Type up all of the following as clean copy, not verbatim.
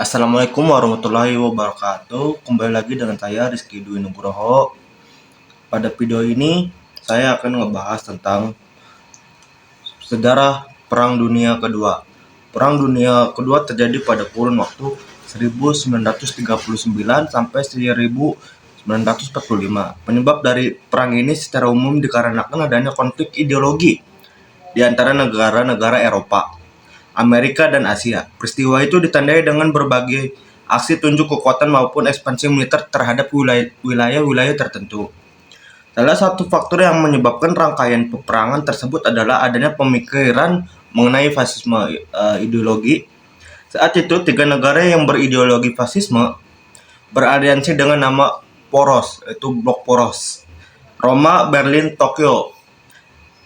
Assalamualaikum warahmatullahi wabarakatuh. Kembali lagi dengan saya Rizky Dwi Nugroho. Pada video ini saya akan ngebahas tentang sejarah Perang Dunia Kedua. Perang Dunia Kedua terjadi pada kurun waktu 1939 sampai 1945. Penyebab dari perang ini secara umum dikarenakan adanya konflik ideologi di antara negara-negara Eropa, Amerika, dan Asia. Peristiwa itu ditandai dengan berbagai aksi tunjuk kekuatan maupun ekspansi militer terhadap wilayah-wilayah tertentu. Salah satu faktor yang menyebabkan rangkaian peperangan tersebut adalah adanya pemikiran mengenai fasisme ideologi. Saat itu, tiga negara yang berideologi fasisme beraliansi dengan nama poros, yaitu blok poros: Roma, Berlin, Tokyo,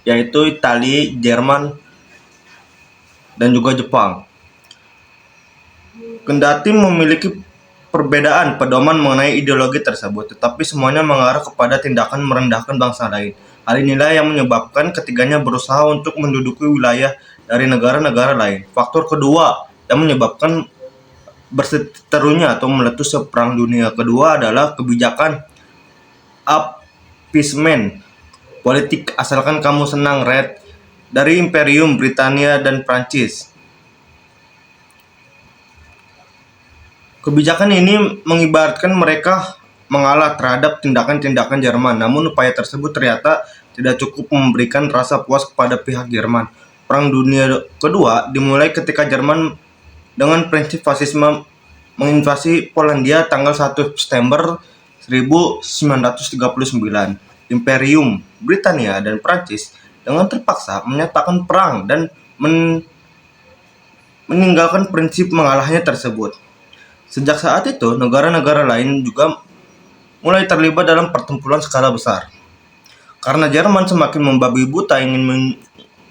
yaitu Italia, Jerman, dan juga Jepang. Kendati memiliki perbedaan pedoman mengenai ideologi tersebut, tetapi semuanya mengarah kepada tindakan merendahkan bangsa lain. Hal inilah yang menyebabkan ketiganya berusaha untuk menduduki wilayah dari negara-negara lain. Faktor kedua yang menyebabkan berseterunya atau meletusnya Perang Dunia Kedua adalah kebijakan appeasement politik asalkan kamu senang, Red, dari Imperium Britania dan Prancis. Kebijakan ini mengibaratkan mereka mengalah terhadap tindakan-tindakan Jerman, namun upaya tersebut ternyata tidak cukup memberikan rasa puas kepada pihak Jerman. Perang Dunia Kedua dimulai ketika Jerman dengan prinsip fasisme menginvasi Polandia tanggal 1 September 1939. Imperium Britania dan Prancis dengan terpaksa menyatakan perang dan meninggalkan prinsip mengalahnya tersebut. Sejak saat itu, negara-negara lain juga mulai terlibat dalam pertempuran skala besar. Karena Jerman semakin membabi buta ingin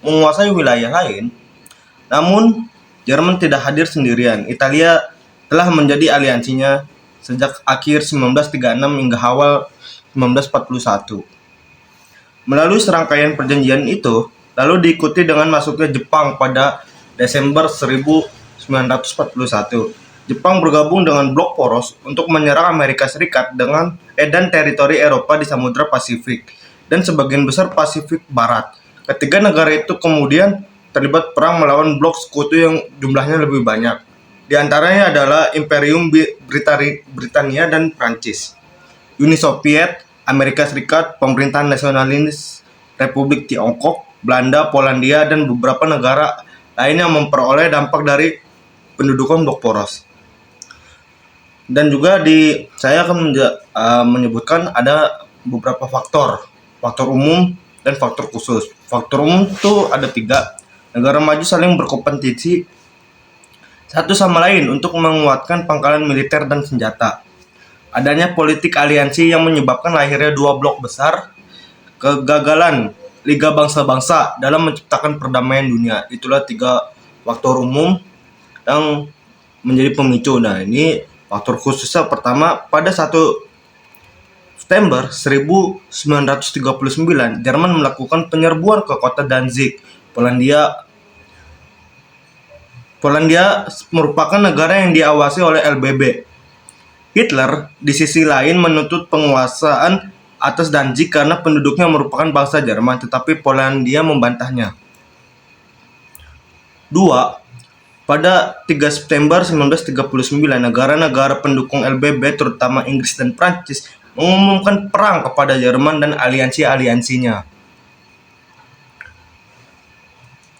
menguasai wilayah lain, namun Jerman tidak hadir sendirian. Italia telah menjadi aliansinya sejak akhir 1936 hingga awal 1941. Melalui serangkaian perjanjian itu, lalu diikuti dengan masuknya Jepang pada Desember 1941. Jepang bergabung dengan blok poros untuk menyerang Amerika Serikat dan teritori Eropa di Samudra Pasifik dan sebagian besar Pasifik Barat. Ketiga negara itu kemudian terlibat perang melawan blok sekutu yang jumlahnya lebih banyak. Di antaranya adalah Imperium Britania dan Prancis, Uni Soviet, Amerika Serikat, Pemerintahan Nasionalis Republik Tiongkok, Belanda, Polandia, dan beberapa negara lain yang memperoleh dampak dari pendudukan blok poros. Dan juga saya akan menyebutkan ada beberapa faktor umum dan faktor khusus. Faktor umum itu ada 3. Negara maju saling berkompetisi satu sama lain untuk menguatkan pangkalan militer dan senjata. Adanya politik aliansi yang menyebabkan lahirnya 2 blok besar, kegagalan Liga Bangsa-Bangsa dalam menciptakan perdamaian dunia. Itulah 3 faktor umum yang menjadi pemicu. Nah, ini faktor khususnya pertama, pada 1 September 1939, Jerman melakukan penyerbuan ke kota Danzig, Polandia. Polandia merupakan negara yang diawasi oleh LBB. Hitler di sisi lain menuntut penguasaan atas Danzig karena penduduknya merupakan bangsa Jerman, tetapi Polandia membantahnya. 2. Pada 3 September 1939, negara-negara pendukung LBB, terutama Inggris dan Prancis, mengumumkan perang kepada Jerman dan aliansi-aliansinya.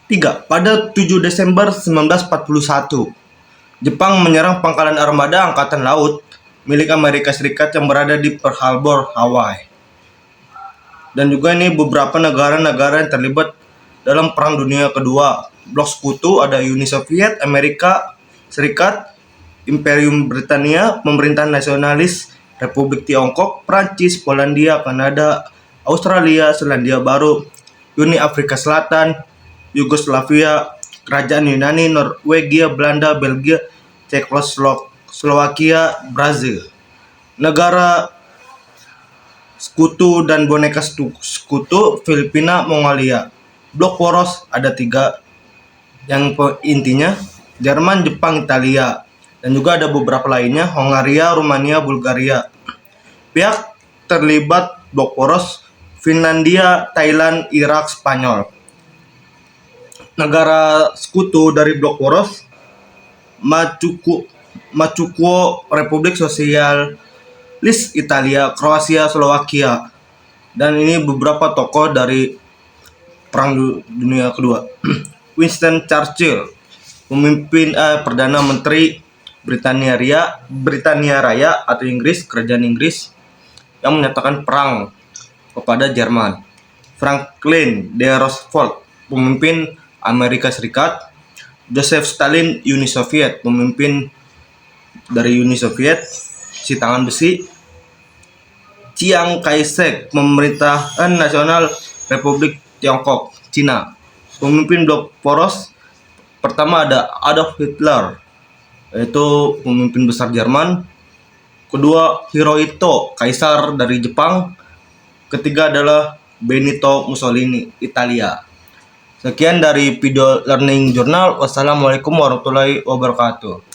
3. Pada 7 Desember 1941, Jepang menyerang pangkalan armada Angkatan Laut milik Amerika Serikat yang berada di Pearl Harbor, Hawaii. Dan juga ini beberapa negara-negara yang terlibat dalam Perang Dunia Kedua. Blok sekutu ada Uni Soviet, Amerika Serikat, Imperium Britania, Pemerintahan Nasionalis Republik Tiongkok, Prancis, Polandia, Kanada, Australia, Selandia Baru, Uni Afrika Selatan, Yugoslavia, Kerajaan Yunani, Norwegia, Belanda, Belgia, Cekoslowakia, Brazil. Negara sekutu dan boneka sekutu, Filipina, Mongolia. Blok poros ada 3 yang intinya Jerman, Jepang, Italia. dan juga ada beberapa lainnya, Hongaria, Rumania, Bulgaria. Pihak terlibat blok poros Finlandia, Thailand, Irak, Spanyol. Negara sekutu dari blok poros Machukuo, Republik Sosialis Italia, Kroasia, Slovakia. Dan ini beberapa tokoh dari Perang Dunia Kedua. Winston Churchill, pemimpin Perdana Menteri Britania Raya atau Inggris, kerajaan Inggris yang menyatakan perang kepada Jerman. Franklin D. Roosevelt, pemimpin Amerika Serikat. Joseph Stalin, Uni Soviet, pemimpin dari Uni Soviet, si tangan besi. Chiang Kai-shek, pemerintahan nasional Republik Tiongkok, Cina. Pemimpin blok poros pertama ada Adolf Hitler, yaitu pemimpin besar Jerman. Kedua, Hirohito, kaisar dari Jepang. Ketiga adalah Benito Mussolini, Italia. Sekian dari Video Learning Journal. Wassalamualaikum warahmatullahi wabarakatuh.